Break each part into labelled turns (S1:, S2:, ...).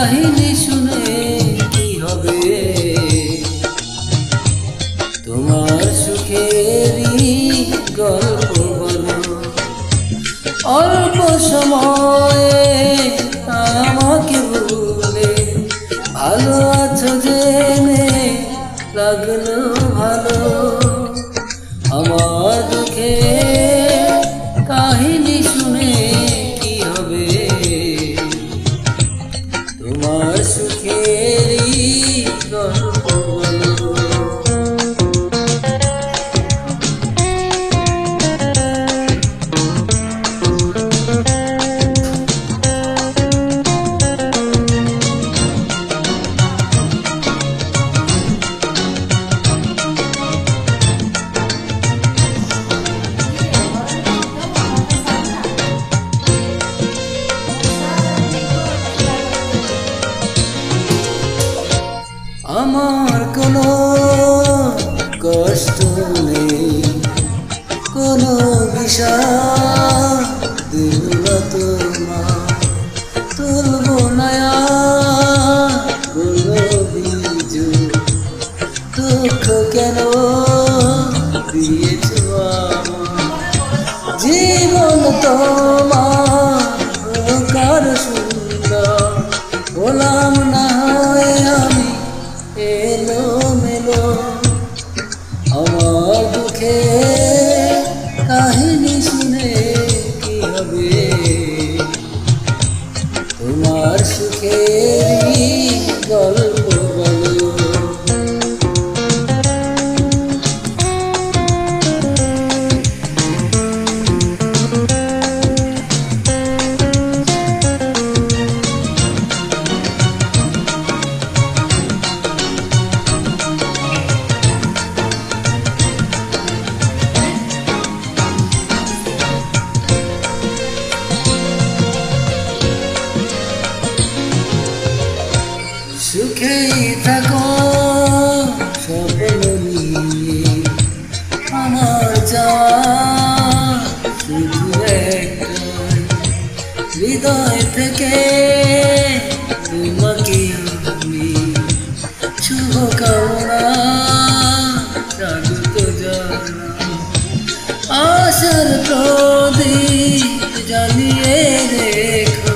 S1: কাহিনী শুনে কি হবে? তোমার সুখেরই গল্প বলো। অল্প সময়ে আমাকে ভুলে ভালো আছো জেনে লাগলো ভালো। আমার দুঃখে কাহিনী শুনে কি হবে? তোমার সুখেরই গল্প বলো। আমার কোনো কষ্ট নেই, কোনো বিষয় দিল না তোমার, তুলবো না কোনো বিজু। দুঃখ কেন দিয়েছ আমার? জীবন তোমার কার সুন্দর, গোলাম না হয় আমি এলো মেলো। আমার দুঃখে কাহিনী শুনে কি হবে? তোমার সুখেরই গল্প বলো। সুখেই থাকো স্বপ্ন নিয়ে, আমার যাওয়া শুধু একটাই, হৃদয় থেকে তোমাকে আমি শুভকামনা স্বাগত জানাই। আশার প্রদীপ জ্বালিয়ে রেখো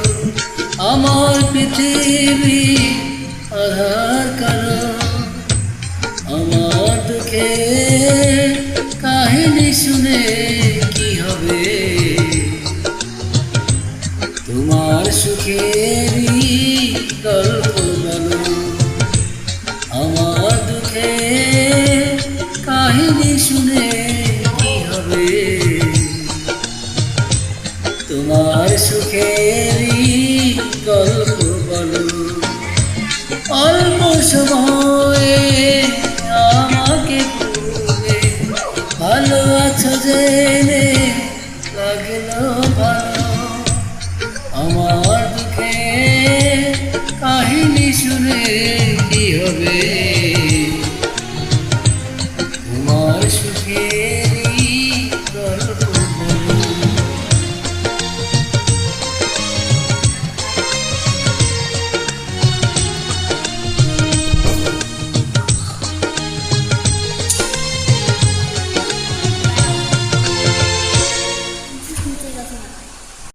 S1: আমার পৃথিবী আধার কারণ। আমার দুঃখে কাহিনী শুনে কি হবে? তোমার সুখের